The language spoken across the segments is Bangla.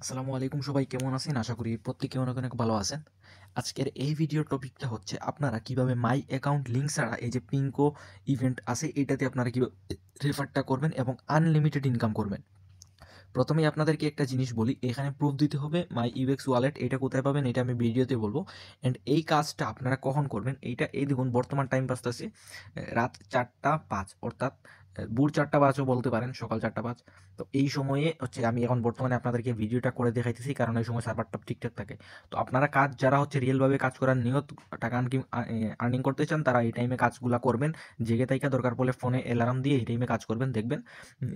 আসসালামু আলাইকুম, সবাই কেমন আছেন? আশা করি প্রত্যেকে অনেক অনেক ভালো আছেন। আজকের এই ভিডিওর টপিকটা হচ্ছে আপনারা কিভাবে মাই অ্যাকাউন্ট লিঙ্ক ছাড়া এই যে পিঙ্কো ইভেন্ট আছে এটাতে আপনারা কিভাবে রেফারটা করবেন এবং আনলিমিটেড ইনকাম করবেন। প্রথমেই আপনাদেরকে একটা জিনিস বলি, এখানে প্রুফ দিতে হবে মাই ইউএক্স ওয়ালেট। এটা কোথায় পাবেন এটা আমি ভিডিওতে বলবো। অ্যান্ড এই কাজটা আপনারা কখন করবেন এইটা এই দেখুন, বর্তমান টাইম বাজতেছে রাত 4টা 5, অর্থাৎ ভোর 4টা 5ও বলতে পারেন, সকাল 4টা 5। তো এই সময়ে হচ্ছে আমি এখন বর্তমানে আপনাদেরকে ভিডিওটা করে দেখাইতেছি, কারণ এই সময় সার্ভারটা ঠিকঠাক থাকে। তো আপনারা কাজ যারা হচ্ছে রিয়েলভাবে কাজ করার নিয়ত টাকা আর্নিং করতে চান তারা এই টাইমে কাজগুলা করবেন। জেগে থাইকা দরকার পড়লে ফোনে অ্যালার্ম দিয়ে এই টাইমে কাজ করবেন, দেখবেন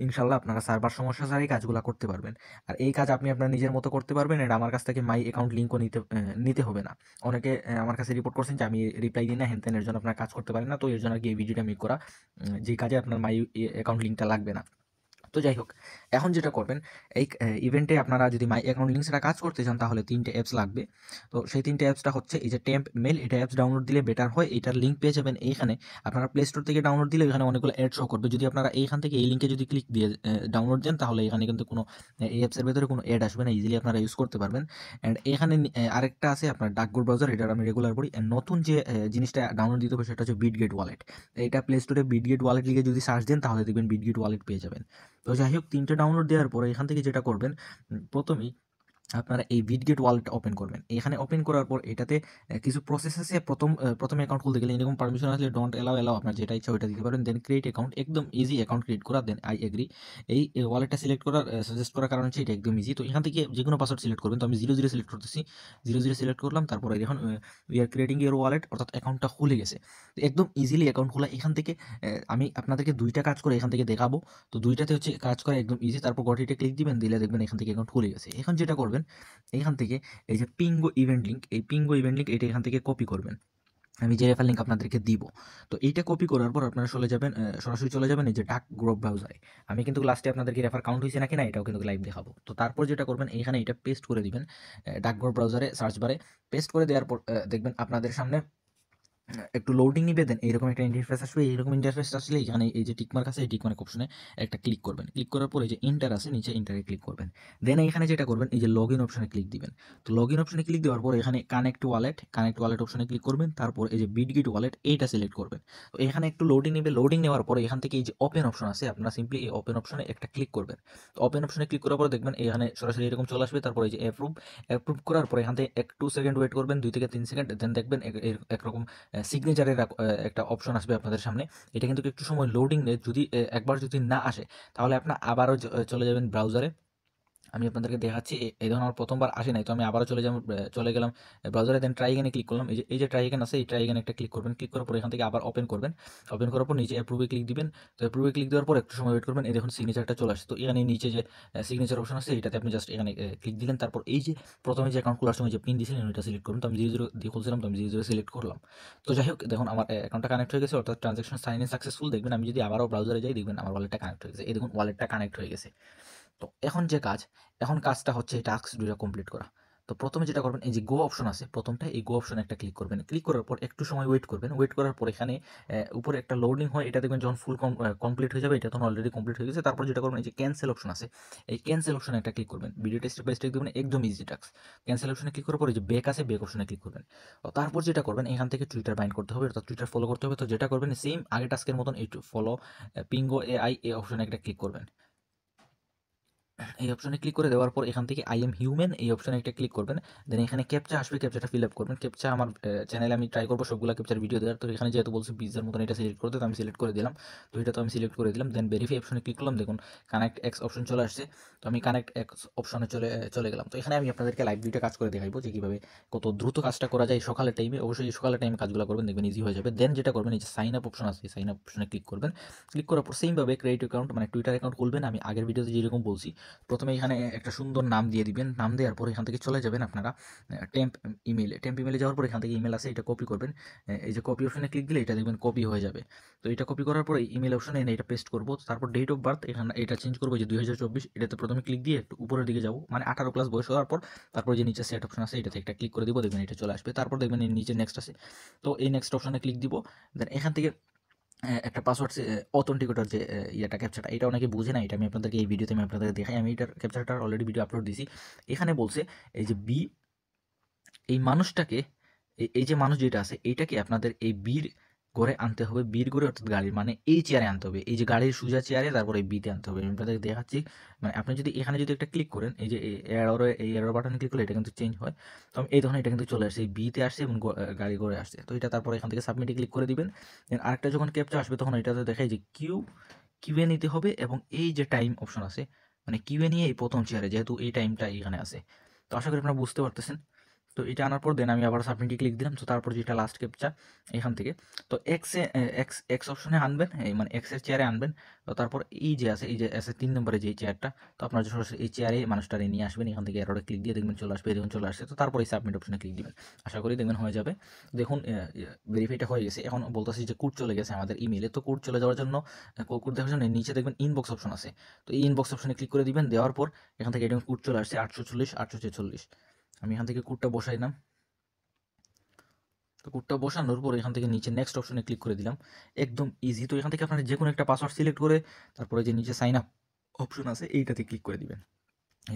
ইনশাল্লাহ আপনারা সার্ভার সমস্যা ছাড়াই কাজগুলো করতে পারবেন। আর এই কাজ আপনি আপনার নিজের মতো করতে পারবেন। এটা আমার কাছ থেকে মাই অ্যাকাউন্ট লিঙ্কও নিতে হবে না। অনেকে আমার কাছে রিপোর্ট করছেন যে আমি রিপ্লাই দিই না, হ্যান ত্যান, এর জন্য আপনার কাজ করতে পারেন না। তো এর জন্য আর কি এই ভিডিওটা মেক করা, যে কাজে আপনার মাই অ্যাকাউন্ট লিঙ্কটা লাগবে না। তো যাই হোক, এখন যেটা করবেন, এই ইভেন্টে আপনারা যদি মাই অ্যাকাউন্ট লিঙ্ক ছাড়া কাজ করতে চান তাহলে 3টে অ্যাপস লাগবে। তো সেই 3টে অ্যাপসটা হচ্ছে এই যে টেম্প মেল, এটা অ্যাপস ডাউনলোড দিলে বেটার হয়। এটার লিঙ্ক পেয়ে যাবেন এইখানে। আপনারা প্লে স্টোর থেকে ডাউনলোড দিলে এখানে অনেকগুলো অ্যাড শো করবে। যদি আপনারা এইখান থেকে এই লিঙ্কে যদি ক্লিক দিয়ে ডাউনলোড দেন তাহলে এখানে কিন্তু কোনো এই অ্যাপসের ভেতরে কোনো অ্যাড আসবে না, ইজিলি আপনারা ইউজ করতে পারবেন। অ্যান্ড এখানে আরেকটা আছে আপনার ডাকঘর ব্রাউজার, এটার আমি রেগুলার পড়ি। অ্যান্ড নতুন যে জিনিসটা ডাউনলোড দিতে হবে সেটা হচ্ছে বিটগেট ওয়ালেট। এটা প্লে স্টোরে বিটগেট ওয়ালেট লিখে যদি সার্চ দেন তাহলে দেখবেন বিটগেট ওয়ালেট পেয়ে যাবেন। তো যাই হোক, 3টে ডাউনলোড দেওয়ার পরে এখান থেকে যেটা করবেন, প্রথমেই আপনারা এই বিটগেট ওয়ালেটটা ওপেন করবেন। এখানে ওপেন করার পর এটাতে কিছু প্রসেস আছে। প্রথম অ্যাকাউন্ট খুলতে গেলে এরকম পারমিশন আসলে ডোন্ট এলাও আপনার যেটা ইচ্ছা ওইটা দিতে পারেন। দেন ক্রিয়েট অ্যাকাউন্ট, একদম ইজি অ্যাকাউন্ট ক্রিয়েট করা, দেন আই এগ্রি। এই ওয়ালেটটা সিলেক্ট করার সাজেস্ট করার কারণ হচ্ছে এটা একদম ইজি। তো এখান থেকে যে কোনো পাসওয়ার্ড সিলেক্ট করবেন। তো আমি 00 সিলেক্ট করতেছি, 00 সিলেক্ট করলাম। তারপরে এখন we are creating your wallet, অর্থাৎ অ্যাকাউন্টটা খুলে গেছে। তো একদম ইজিলি অ্যাকাউন্ট খোলা। এখান থেকে আমি আপনাদেরকে 2টা কাজ করে এখান থেকে দেখাবো। তো 2টাতে হচ্ছে কাজ করা একদম ইজি। তারপর গটিতে ক্লিক দিবেন, দিলে দেখবেন এখান থেকে অ্যাকাউন্ট খুলে গেছে। এখন যেটা করবেন, এখান থেকে এই যে পিঙ্গো ইভেন্ট লিঙ্ক, এই পিঙ্গো ইভেন্ট লিঙ্ক এটা এখান থেকে কপি করবেন। আমি যে রেফার লিঙ্ক আপনাদেরকে দিব। তো এইটা কপি করার পর আপনারা চলে যাবেন, সরাসরি চলে যাবেন এই যে ডাক গ্রুপ ব্রাউজারে। আমি কিন্তু লাস্টে আপনাদেরকে রেফার কাউন্ট হয়েছে নাকি না এটাও কিন্তু লাইভ দেখাবো। তো তারপর যেটা করবেন, এইখানে এটা পেস্ট করে দিবেন ডাক গ্রুপ ব্রাউজারে সার্চ বারে। পেস্ট করে দেওয়ার পর দেখবেন আপনাদের সামনে একটু লোডিং নিবে, দেন এইরকম একটা ইন্টারফেস আসবে। এইরকম ইন্টারফেস আসলে এখানে এই যে টিকমার্ক আছে, এই টিকমার্ক অপশনে একটা ক্লিক করবেন। ক্লিক করার পর এই যে ইন্টার আছে নিচে, ইন্টারে ক্লিক করবেন। দেন এখানে যেটা করবেন, এই যে লগ ইন অপশনে ক্লিক দিবেন। তো লগ ইন অপশনে ক্লিক দেওয়ার পর এখানে কানেক্ট ওয়ালেট অপশনে ক্লিক করবেন। তারপর এই যে বিটগেট ওয়ালেট এইটা সিলেক্ট করবেন। তো এখানে একটু লোডিং নেবে। লোডিং নেওয়ার পরে এখান থেকে এই যে ওপেন অপশন আছে, আপনারা সিম্পলি এই ওপেন অপশনে একটা ক্লিক করবেন। তো ওপেন অপশনে ক্লিক করার পর দেখবেন এখানে সরাসরি এরকম চলে আসবে। তারপর এই যে অ্যাপ্রুভ করার পরে এখান থেকে 1-2 সেকেন্ড ওয়েট করবেন, 2 থেকে 3 সেকেন্ড। দেন দেখবেন একরকম সিগনেচারের একটা অপশন আসবে আপনাদের সামনে। এটা কিন্তু একটু সময় লোডিং নেয়। যদি একবার যদি না আসে তাহলে আপনার আবারও চলে যাবেন ব্রাউজারে। আমি আপনাদেরকে দেখাচ্ছি। এই ধরুন আমার প্রথমবার আসে নাই, তো আমি আবারও চলে গেলাম ব্রাউজারে। দেন ট্রাই এগেনে ক্লিক করলাম। এই যে ট্রাই এগেন আছে, এই ট্রাই এগেন একটা ক্লিক করবেন। ক্লিক করার পর এখান থেকে আবার ওপেন করবেন। ওপেন করার পর নিচে অ্যাপ্রুভে ক্লিক দিবেন। তো অ্যাপ্রুভে ক্লিক দেওয়ার পর একটু সময় ওয়েট করবেন। এই দেখুন সিগনেচারটা চলে আসছে। তো এখানে নিচে যে সিগনেচার অপশন আছে এটাতে আপনি জাস্ট এখানে ক্লিক দিলেন। তারপর এই যে প্রথমে যে অ্যাকাউন্ট খোলার সময় যে পিন দিয়েছিলেন ওইটা সিলেক্ট করুন। তো আমি 00 দিয়ে খুলছিলাম, তো আমি 00 সিলেক্ট করলাম। তো যাই হোক, দেখুন আমার অ্যাকাউন্টটা কানেক্ট হয়ে গেছে, অর্থাৎ ট্রানজাকশন সাইন ইন সাকসেসফুল। দেখবেন আমি যদি আবারও ব্রাউজারে যাই দেখবেন আমার ওয়ালেটটা কানেক্ট হয়ে গেছে। এই দেখুন ওয়ালেটটা কানেক্ট হয়ে গেছে। তো এখন কাজটা হচ্ছে এই টাস্ক 2টা কমপ্লিট করা। তো প্রথমে যেটা করবেন, এই যে গো অপশন আছে প্রথমটা, এই গো অপশনে একটা ক্লিক করবেন। ক্লিক করার পর একটু সময় ওয়েট করবেন। ওয়েট করার পর এখানে উপরে একটা লোডিং হয়, এটা দেখবেন যখন ফুল কমপ্লিট হয়ে যাবে, এটা তখন অলরেডি কমপ্লিট হয়ে গেছে। তারপর যেটা করবেন, এই যে ক্যান্সেল অপশন আছে, এই ক্যান্সেল অপশনে একটা ক্লিক করবেন। ভিডিওটা স্টেপ বাই স্টেপ দেখবেন, একদম ইজি টাস্ক। ক্যান্সেল অপশনে ক্লিক করার পর এই যে ব্যাক আছে, ব্যাক অপশনে ক্লিক করবেন। তো তারপর যেটা করবেন, এখান থেকে টুইটার বাইন্ড করতে হবে, অর্থাৎ টুইটার ফলো করতে হবে। তো যেটা করবেন, সেম আগে টাস্কের মতন এই ফলো পিঙ্গো এআই এই অপশনে একটা ক্লিক করবেন। এই অপশনে ক্লিক করে দেওয়ার পর এখান থেকে আই এম হিউম্যান এই অপশনে একটা ক্লিক করবেন। দেন এখানে ক্যাপচা আসবে, ক্যাপচাটা ফিল আপ করবেন। ক্যাপচা আমার চ্যানেলে আমি ট্রাই করবো সবগুলো ক্যাপচার ভিডিও দেওয়ার। তো এখানে যেহেতু বলছে পিজ্জার মতন এটা সিলেক্ট করতে, তো আমি সিলেক্ট করে দিলাম। তো এটা তো আমি সিলেক্ট করে দিলাম। দেন ভেরিফাই অপশনে ক্লিক করলাম, দেখুন কানেক্ট এক্স অপশন চলে আসছে। তো আমি কানেক্ট এক্স অপশনে চলে গেলাম। তো এখানে আমি আপনাদেরকে লাইভ 2টা কাজ করে দেখাইবো যে কীভাবে কত দ্রুত কাজটা করা যায় সকালের টাইমে। অবশ্যই সকালের টাইমে কাজগুলো করবেন, দেখবেন ইজি হয়ে যাবে। দেন যেটা করবেন, এই যে সাইন আপ অপশন আছে, সাইন আপ অপশনে ক্লিক করবেন। ক্লিক করার পর সেমভাবে ক্রিয়েট অ্যাকাউন্ট মানে টুইটার অ্যাকাউন্ট খুলবেন। আমি আগের ভিডিওতে যেরকম বলছি, প্রথমে এখানে একটা সুন্দর নাম দিয়ে দিবেন। নাম দেওয়ার পর এখান থেকে চলে যাবেন আপনারা টেম্প ইমেলে যাওয়ার পর এখান থেকে ইমেল আছে, এটা কপি করবেন। এই যে কপি অপশনে ক্লিক দিলে এটা দেখবেন কপি হয়ে যাবে। তো এটা কপি করার পরে ইমেল অপশনে এনে এটা পেস্ট করবো। তারপর ডেট অফ বার্থ এখানে এটা চেঞ্জ করবো যে 2024। এটাতে প্রথমে ক্লিক দিয়ে একটু উপরের দিকে যাবো, মানে 18+ বয়স হওয়ার পর। তারপর যে নিচে সেট অপশন আছে এটাতে একটা ক্লিক করে দিব, দেখবেন এটা চলে আসবে। তারপর দেখবেন এর নিচে নেক্সট আছে, তো এই নেক্সট অপশনে ক্লিক দিব। দেন এখান থেকে একটা পাসওয়ার্ড অথেন্টিকেটর যে ইয়েটা ক্যাপচারটা এটা অনেকে বুঝে না। এটা আমি আপনাদেরকে এই ভিডিওতে আমি আপনাদেরকে দেখাই। আমি এটার ক্যাপচারটার অলরেডি ভিডিও আপলোড দিছি। এখানে বলছে এই যে এই মানুষটাকে এই যে মানুষ যেটা আছে এইটাকে আপনাদের এই বির ঘরে আনতে হবে। বির ঘরে অর্থাৎ গাড়ির মানে এই চেয়ারে আনতে হবে। এই যে গাড়ির সোজা চেয়ারে তারপরে এই বিতে আনতে হবে। আমি আপনাদেরকে দেখাচ্ছি। মানে আপনি যদি এখানে যদি একটা ক্লিক করেন এই যে এই এরর বাটনে ক্লিক করলে এটা কিন্তু চেঞ্জ হয়। তো আমি এই ধরনের এটা কিন্তু চলে আসছে। এই বিতে আসছে এবং গাড়ি ঘরে আসছে। তো এটা তারপরে এখান থেকে সাবমিটে ক্লিক করে দিবেন। দেন আরেকটা যখন ক্যাপচা আসবে তখন এটাতে দেখায় যে কিউএ নিতে হবে এবং এই যে টাইম অপশন আছে মানে কিউএ নিয়ে এই প্রথম চেয়ারে যেহেতু এই টাইমটা এখানে আছে। তো আশা করি আপনারা বুঝতে পারতেছেন। তো এটা আনার পর দেন আমি আবার সাবমিটে ক্লিক দিলাম। তো তারপর যেটা লাস্ট ক্যাপচা এখান থেকে তো এক্স অপশনে আনবেন, এই মানে এক্সের চেয়ারে আনবেন। তো তারপর এই যে আছে এই যে আছে 3 নম্বরে যে চেয়ারটা, তো আপনার সরাসরি এই চেয়ারে মানুষটারে নিয়ে আসবেন। এখান থেকে এরোটা ক্লিক দিয়ে দেখবেন চলে আসবে। দেখুন চলে আসছে। তো তারপর এই সাবমিট অপশনে ক্লিক দিবেন। আশা করি দেখবেন হয়ে যাবে। দেখুন ভেরিফাইটা হয়ে গেছে। এখন বলতেছি যে কোড চলে গেছে আমাদের ইমেইলে। তো কোড চলে যাওয়ার জন্য কোড দেখার জন্য নিচে দেখবেন ইনবক্স অপশন আছে। তো এই ইনবক্স অপশনে ক্লিক করে দিবেন। দেওয়ার পর এখান থেকে এটা কোড চলে আসছে 840 846। আমি এখান থেকে কোডটা বসাইলাম। তো কোডটা বসানোর পর এখান থেকে নিচে নেক্সট অপশনে ক্লিক করে দিলাম। একদম ইজি। তো এখান থেকে আপনারা যে কোনো একটা পাসওয়ার্ড সিলেক্ট করে তারপরে যে নিচে সাইন আপ অপশন আছে এইটাতে ক্লিক করে দিবেন।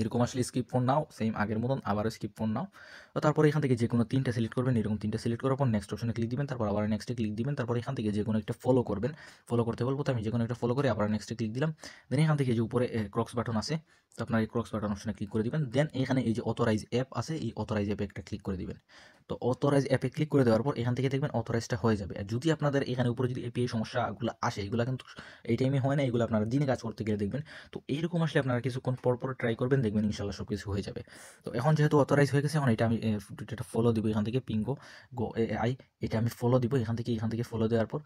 এরকম আসলে স্কিপ ফোন নাও সেম আগের মতন আবারও স্কিপ ফোন নাও। তো তারপরে এখান থেকে যে কোনো 3টা সিলেক্ট করবেন। এরকম 3টা সিলেক্ট করার পর নেক্সট অপশনে ক্লিক দিবেন। তারপর আবার নেক্সটে ক্লিক দিবেন। তারপর এখান থেকে যে কোনো একটা ফলো করবেন। ফলো করতে বলবো তো আমি যে কোনো একটা ফলো করে আবার নেক্সটে ক্লিক দিলাম। দেন এখান থেকে যে উপরে ক্রক্স বাটন আছে, তো আপনার এই ক্রক্স বাটন অপশনে ক্লিক করে দিবেন। দেন এখানে এই যে অথরাইজ অ্যাপ আছে, এই অথরাইজ অ্যাপে একটা ক্লিক করে দিবেন। তো অথরাইজ অ্যাপে ক্লিক করে দেওয়ার পর এখান থেকে দেখবেন অথরাইজটা হয়ে যাবে। আর যদি আপনাদের এখানে উপরে যদি এপিআই সমস্যাগুলো আসে, এগুলো কিন্তু এই টাইমে হয় না, এগুলো আপনারা দিনে কাজ করতে গেলে দেখবেন। তো এইরকম আসলে আপনারা কিছুক্ষণ পর ট্রাই করবেন, দেখবেন ইনশাল্লাহ সব কিছু হয়ে যাবে। তো এখন যেহেতু অথরাইজ হয়ে গেছে, এখন এটা আমি এটা ফলো দিব এখান থেকে পিঙ্গো গো এআই, এটা আমি ফলো দিব এখান থেকে ফলো দেওয়ার পর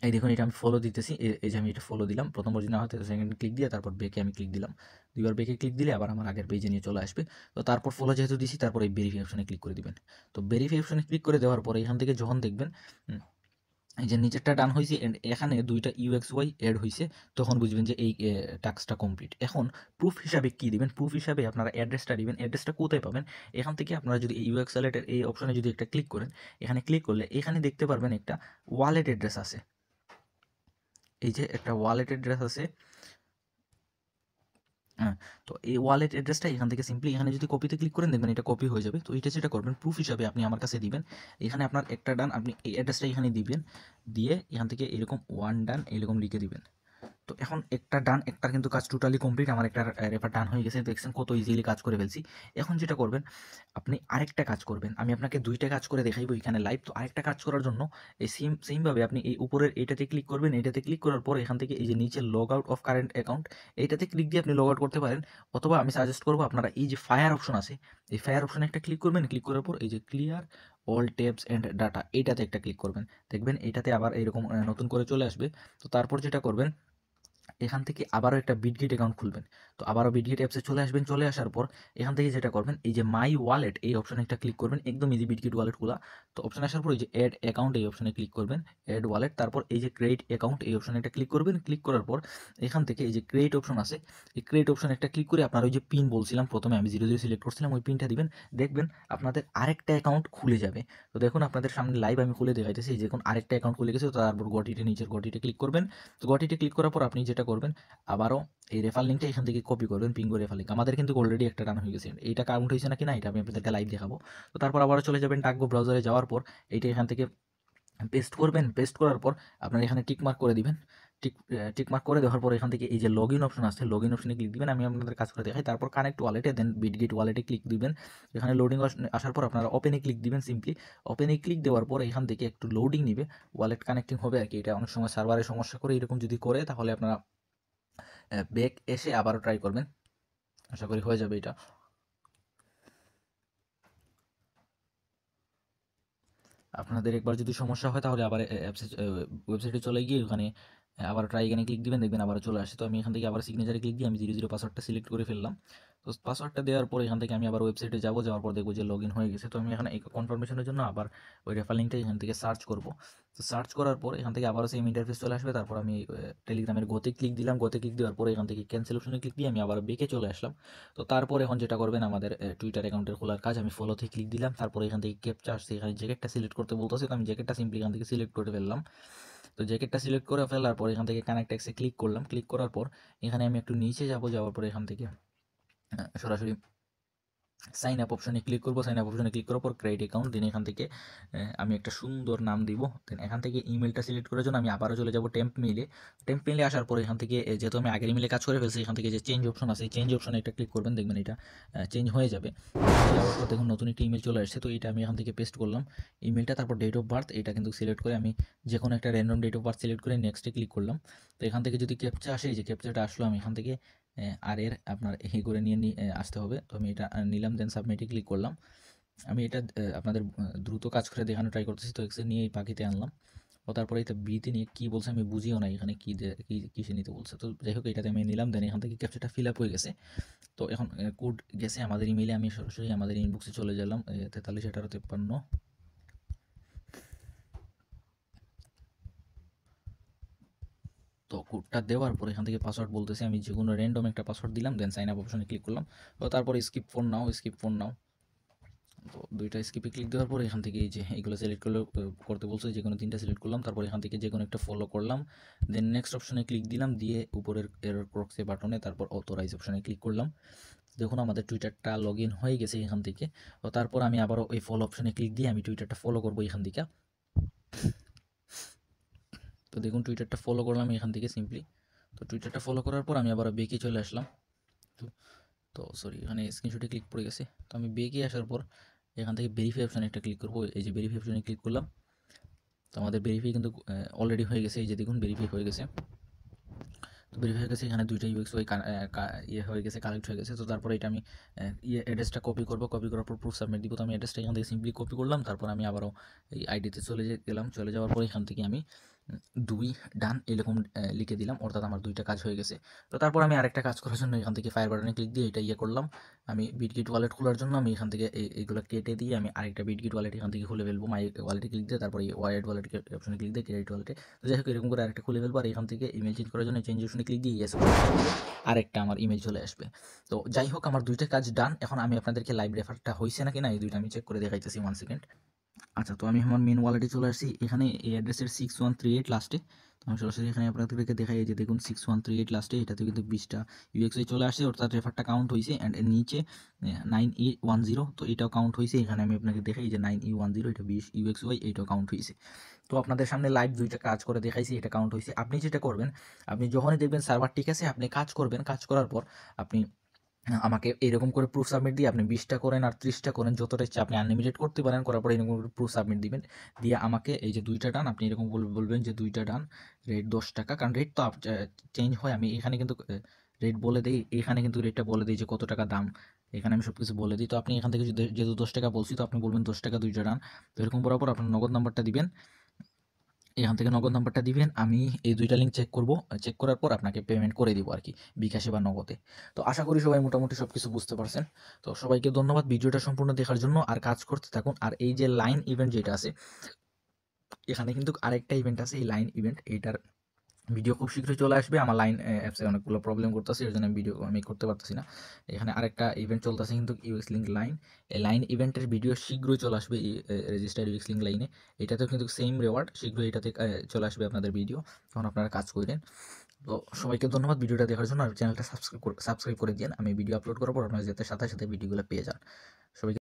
এই দেখুন এটা আমি ফলো দিতেছি। এই যে আমি এটা ফলো দিলাম। প্রথমবার যদি না হতে সেকেন্ড ক্লিক দিয়ে তারপর বেকে আমি ক্লিক দিলাম। 2বার বেকে ক্লিক দিলে আবার আমার আগের পেজে নিয়ে চলে আসবে। তো তারপর ফলো যেহেতু দিছি তারপর এই ভেরিফাই অপশনে ক্লিক করে দিবেন। তো ভেরিফাই অপশনে ক্লিক করে দেওয়ার পরে এখান থেকে যখন দেখবেন এই যে নিচেরটা ডান হয়েছে এন্ড এখানে 2টা ইউএক্সওয়াই এড হয়েছে, তখন বুঝবেন যে এই টাস্কটা কমপ্লিট। এখন প্রুফ হিসাবে কি দিবেন? প্রুফ হিসাবে আপনারা অ্যাড্রেসটা দিবেন। অ্যাড্রেসটা কোথায় পাবেন? এখান থেকে আপনারা যদি এই ইউএক্স ওয়ালেটের এই অপশনে যদি একটা ক্লিক করেন, এখানে ক্লিক করলে এখানে দেখতে পারবেন একটা ওয়ালেট অ্যাড্রেস আছে। এই যে একটা ওয়ালেট অ্যাড্রেস আছে। হ্যাঁ, তো এই ওয়ালেট অ্যাড্রেসটা এখান থেকে সিম্পলি এখানে যদি কপিতে ক্লিক করেন দেখবেন এটা কপি হয়ে যাবে। তো এটা যেটা করবেন প্রুফ হিসাবে আপনি আমার কাছে দিবেন। এখানে আপনার একটা ডান আপনি এই অ্যাড্রেসটা এখানে দিবেন। দিয়ে এখান থেকে এরকম 1 ডান এরকম লিখে দিবেন। তো এখন একটা ডান, একটার কিন্তু কাজ টোটালি কমপ্লিট। আমার একটা রেফার ডান হয়ে গেছে। দেখছেন কত ইজিলি কাজ করে ফেলছি। এখন যেটা করবেন আপনি আরেকটা কাজ করবেন। আমি আপনাকে 2টা কাজ করে দেখাইবো এখানে লাইভ। তো আরেকটা কাজ করার জন্য এই সেমভাবে আপনি এই উপরের এইটাতে ক্লিক করবেন। এটাতে ক্লিক করার পর এখান থেকে এই যে নিচে log out of current account এইটাতে ক্লিক দিয়ে আপনি লগ আউট করতে পারেন। অথবা আমি সাজেস্ট করবো আপনারা এই যে ফায়ার অপশন আছে, এই ফায়ার অপশনে একটা ক্লিক করবেন। ক্লিক করার পর এই যে clear all tabs and data এইটাতে একটা ক্লিক করবেন। দেখবেন এইটাতে আবার এরকম নতুন করে চলে আসবে। তো তারপর যেটা করবেন এখান থেকে আবারও একটা বিটগেট অ্যাকাউন্ট খুলবেন। তো আবারও বিটগেট অ্যাপসে চলে আসবেন। চলে আসার পর এখান থেকে যেটা করবেন এই যে মাই ওয়ালেট এই অপশনে একটা ক্লিক করবেন। একদম ইজি বিটগেট ওয়ালেট খোলা। তো অপশনে আসার পর এই যে অ্যাড অ্যাকাউন্ট এই অপশনে ক্লিক করবেন। অ্যাড ওয়ালেট, তারপর এই যে ক্রিয়েট অ্যাকাউন্ট এই অপশনে একটা ক্লিক করবেন। ক্লিক করার পর এখান থেকে এই যে ক্রিয়েট অপশন আছে, এই ক্রিয়েট অপশনে একটা ক্লিক করে আপনার ওই যে পিন বলছিলাম প্রথমে আমি 00 সিলেক্ট করছিলাম ওই পিনটা দিবেন। দেখবেন আপনাদের আরেকটা অ্যাকাউন্ট খুলে যাবে। তো দেখুন আপনাদের সামনে লাইভ আমি খুলে দেখাইতেছি। এই দেখুন আরেকটা অ্যাকাউন্ট খুলে গেছে। তো তারপর গটিতে নিচের গটিতে ক্লিক করবেন। তো গটিতে ক্লিক করার পর আপনি যেটা করবেন আবারও এই রেফার লিঙ্কটা এখান থেকে কপি করবেন। পিঙ্গো রেফার লিঙ্ক আমাদের কিন্তু অলরেডি একটা রান হয়ে গেছে। এইটা কাউন্ট হয়েছে নাকি না এটা আমি আপনাদেরকে লাইভ দেখাবো। তো তারপর আবারও চলে যাবেন ডাকবো ব্রাউজারে। যাওয়ার পর এইটা এখান থেকে পেস্ট করবেন। পেস্ট করার পর আপনার এখানে টিক মার্ক করে দিবেন। টিক মার্ক করে দেওয়ার পর এখান থেকে এই যে লগ ইন অপশন আছে, লগ ইন অপশনে ক্লিক দিবেন। আমি আপনাদের কাজ করে দেখাই। তারপর কানেক্ট ওয়ালেটে দেন বিটগেট ওয়ালেটে ক্লিক দিবেন। এখানে লোডিং আসার পর আপনারা ওপেনে ক্লিক দিবেন। সিম্পলি ওপেনে ক্লিক দেওয়ার পর এখান থেকে একটু লোডিং নিবে, ওয়ালেট কানেক্টিং হবে আর কি। এটা অনেক সময় সার্ভারের সমস্যা করে, এরকম যদি করে তাহলে আপনারা ব্যাক এসে আবারও ট্রাই করবেন। আশা করি হয়ে যাবে এটা। আপনাদের একবার যদি সমস্যা হয় তাহলে আবার ওয়েবসাইটে চলে গিয়ে ওখানে আবার ট্রাই এখানে ক্লিক দিবেন, দেখবেন আবার চলে আসে। তো আমি এখান থেকে আবার সিগনেচারে ক্লিক দিয়ে আমি 00 পাসওয়ার্ডটা সিলেক্ট করে ফেললাম। তো পাসওয়ার্ডটা দেওয়ার পর এখান থেকে আমি আবার ওয়েবসাইটে যাবো। যাওয়ার পর দেখবো যে লগ ইন হয়ে গেছে। তো আমি এখানে কনফার্মেশনের জন্য আবার ওই রেফার লিঙ্কটা এখান থেকে সার্চ করব। তো সার্চ করার পর এখান থেকে আবারও সেম ইন্টারফেস চলে আসবে। তারপর আমি টেলিগ্রামের গোতে ক্লিক দিলাম। গোতে ক্লিক দেওয়ার পরে এখান থেকে ক্যান্সেল অপশনে ক্লিক দিয়ে আমি আবার বেঁকে চলে আসলাম। তো তারপর এখন যেটা করবেন আমাদের টুইটার অ্যাকাউন্টের খোলার কাজ। আমি ফলোতে ক্লিক দিলাম। তারপরে এখান থেকে ক্যাপচা আসছে, এখানে জ্যাকেটটা সিলেক্ট করতে বলতেছে। তো আমি জ্যাকেটটা সিম্পলি এখান থেকে সিলেক্ট করে ফেললাম। তো জ্যাকেটটা সিলেক্ট করে ফেলার পর এখান থেকে কানেক্ট এক্সে ক্লিক করলাম, ক্লিক করার পর এখানে আমি একটু নিচে যাব, যাওয়ার পর এখান থেকে সরাসরি সাইন আপ অপশনে ক্লিক করবো। সাইন আপ অপশনে ক্লিক করার পর ক্রিয়েট অ্যাকাউন্ট, দেন এখান থেকে আমি একটা সুন্দর নাম দিব। দেন এখান থেকে ইমেলটা সিলেক্ট করার জন্য আমি আবারও চলে যাব টেম্প মেইলে। টেম্প মেইলে আসার পর এখান থেকে যেহেতু আমি আগের ইমেলে কাজ করে ফেলছি, এখান থেকে যে চেঞ্জ অপশন আছে, চেঞ্জ অপশনে একটা ক্লিক করবেন, দেখবেন এটা চেঞ্জ হয়ে যাবে। যাওয়ার পর দেখুন নতুন একটা ইমেল চলে আসছে। তো এটা আমি এখান থেকে পেস্ট করলাম ইমেলটা, তারপর ডেট অফ বার্থ এটা কিন্তু সিলেক্ট করে আমি যে কোনো একটা random date of birth select করে নেক্সটে ক্লিক করলাম। তো এখান থেকে যদি ক্যাপচা আসে, এই যে ক্যাপচাটা আসলো, আমি এখান থেকে আর এর আপনার এই করে নিয়ে আসতে হবে। তো আমি এটা নিলাম, দেন সাবমিটে ক্লিক করলাম। আমি এটা আপনাদের দ্রুত কাজ করে দেখানো ট্রাই করতেছি। তো এক্সে নিয়ে এই পাখিতে আনলাম। ও তারপরে এটা বিতে নিয়ে কী বলছে আমি বুঝিও না এখানে কী কিসে নিতে বলছে। তো যাই হোক এটাতে আমি নিলাম, দেন এখান থেকে ক্যাপচাটা ফিল আপ হয়ে গেছে। তো এখন কোড গেছে আমাদের ইমেইলে, আমি সরাসরি আমাদের ইনবক্সে চলে গেলাম 431853। তো কোডটা দেওয়ার পর এখান থেকে পাসওয়ার্ড বলতেছে, আমি যে কোনো র্যান্ডম একটা পাসওয়ার্ড দিলাম, দেন সাইন আপ অপশনে ক্লিক করলাম। তো তারপর স্কিপ ফোন নাও, স্কিপ ফোন নাও। তো দুইটা স্কিপে ক্লিক দেওয়ার পর এখান থেকে এই যে এইগুলো সিলেক্ট করতে বলছে, যে কোনো 3টা সিলেক্ট করলাম। তারপর এখান থেকে যে কোনো একটা ফলো করলাম, দেন নেক্সট অপশনে ক্লিক দিলাম, দিয়ে উপরের এরর প্রক্সি বাটনে তারপর অথরাইজ অপশনে ক্লিক করলাম। দেখুন আমাদের টুইটারটা লগ ইন হয়ে গেছে এখান থেকে। তো তারপর আমি আবারও ওই ফলো অপশনে ক্লিক দিয়ে আমি টুইটারটা ফলো করবো এখান থেকে। তো দেখুন টুইটারটা ফলো করলাম এখান থেকে সিম্পলি। তো টুইটারটা ফলো করার পর আমি আবার বেঁকে চলে আসলাম। তো সরি, এখানে স্ক্রিনশটে ক্লিক পড়ে গেছে। তো আমি বেঁকে আসার পর এখান থেকে ভেরিফাই অপশানে একটা ক্লিক করবো। এই যে ভেরিফাই অপশানে ক্লিক করলাম। তো আমাদের ভেরিফাই কিন্তু অলরেডি হয়ে গেছে। এই যে দেখুন ভেরিফাই হয়ে গেছে। তো ভেরিফাই হয়ে গেছে, এখানে 2টা ইউএক্স ওয়াই ইয়ে হয়ে গেছে, কালেক্ট হয়ে গেছে। তো তারপরে এটা আমি অ্যাড্রেসটা কপি করবো, কপি করার পর প্রুফ সাবমিট দিব। তো আমি অ্যাড্রেসটা এখান থেকে সিম্পলি কপি করলাম। তারপর আমি আবারও এই আইডিতে গেলাম। চলে যাওয়ার পর এখান থেকে আমি 2 ডান এরকম লিখে দিলাম, অর্থাৎ আমার 2টা কাজ হয়ে গেছে। তো তারপর আমি আরেকটা কাজ করার জন্য এখান থেকে ফায়ার বাটনে ক্লিক দিয়ে এটা করলাম। আমি বিটগেট ওয়ালেট খোলার জন্য আমি এখান থেকে এইগুলো কেটে দিয়ে আমি আরেকটা বিটগেট ওয়ালেট এখান থেকে খুলে ফেলবো। মাই ওয়ালেটে ক্লিক দিয়ে তারপর এই ওয়ালেট অপশনে ক্লিক দিয়ে ক্রেডিট ওয়ালেটে। তো যাই হোক এরকম করে আরেকটা খুলে ফেলবো। আর এখান থেকে ইমেল চেঞ্জ করার জন্য চেঞ্জ অপশনে ক্লিক দিয়ে আরেকটা আমার ইমেল চলে আসবে। তো যাই হোক আমার 2টা কাজ ডান। এখন আমি আপনাদেরকে লাইভ রেফারটা হয়েছে নাকি না এই 2টা আমি চেক করে দেখাইতেছি, 1 সেকেন্ড। আচ্ছা, তো আমি আমার মেন ওয়ালেটে চলে আসছি। এখানে এই অ্যাড্রেসের 6138 লাস্টে। তো আমি সরাসরি এখানে আপনাদেরকে দেখাই, যে দেখুন 6138 লাস্টে, এটাতে কিন্তু 20টা ইউএক্সআই চলে আসছে, অর্থাৎ রেফারটা কাউন্ট হয়েছে। অ্যান্ড এর নিচে 9E10, তো এটাও কাউন্ট হয়েছে। এখানে আমি আপনাকে দেখাই যে 9E10 এটা 20 ইউএক্সওয়াই, এইটাও কাউন্ট হয়েছে। তো আপনাদের সামনে লাইভ 2টা কাজ করে দেখাইছি, এটা কাউন্ট হয়েছে। আপনি যেটা করবেন, আপনি যখনই দেখবেন সার্ভার ঠিক আছে, আপনি কাজ করবেন। কাজ করার পর আপনি আমাকে এরকম করে প্রুফ সাবমিট দিয়ে, আপনি 20টা করেন আর 30টা করেন, যতটা ইচ্ছা আপনি আনলিমিটেড করতে পারেন। করার পরে এরকম করে প্রুফ সাবমিট দিবেন, দিয়ে আমাকে এই যে 2টা ডান, আপনি এরকম বলবেন যে 2টা ডান, রেট 10 টাকা। কারণ রেট তো চেঞ্জ হয়, আমি এখানে কিন্তু রেট বলে দিই, এখানে কিন্তু রেটটা বলে দিই যে কত টাকা দাম, এখানে আমি সব কিছু বলে দিই। তো আপনি এখান থেকে যেহেতু 10 টাকা বলছি, তো আপনি বলবেন 10 টাকা 2টা ডান। তো এরকম বরাবর আপনার নগদ নাম্বারটা দিবেন, এখান থেকে নগদ নাম্বারটা দিবেন। আমি এই 2টা লিঙ্ক চেক করব, চেক করার পর আপনাকে পেমেন্ট করে দিব আর কি, বিকাশে বা নগদে। তো আশা করি সবাই মোটামুটি সব কিছু বুঝতে পারছেন। তো সবাইকে ধন্যবাদ ভিডিওটা সম্পূর্ণ দেখার জন্য। আর কাজ করতে থাকুন। আর এই যে লাইন ইভেন্ট যেটা আছে, এখানে কিন্তু আরেকটা ইভেন্ট আছে, এই লাইন ইভেন্ট, এইটার ভিডিও খুব শীঘ্রই চলে আসবে। আমার লাইন অ্যাপসে অনেকগুলো প্রবলেম করতেছে, এর জন্য ভিডিও আমি করতে পারতেছি না। এখানে আরেকটা ইভেন্ট চলতেছে কিন্তু ইউএক্স লিঙ্ক লাইন, এই লাইন ইভেন্টের ভিডিও শীঘ্রই চলে আসবে রেজিস্টার্ড ইউএক্স লিঙ্ক লাইনে। এটাতেও কিন্তু সেম রেওয়ার্ড, শীঘ্রই এটাতে চলে আসবে আপনাদের ভিডিও, তখন আপনারা কাজ করেন। তো সবাইকে ধন্যবাদ ভিডিওটা দেখার জন্য। আর চ্যানেলটা সাবস্ক্রাইব করে দিন, আমি ভিডিও আপলোড করার পর আপনারা যাতে সাথে সাথে ভিডিওগুলো পেয়ে যান। সবাইকে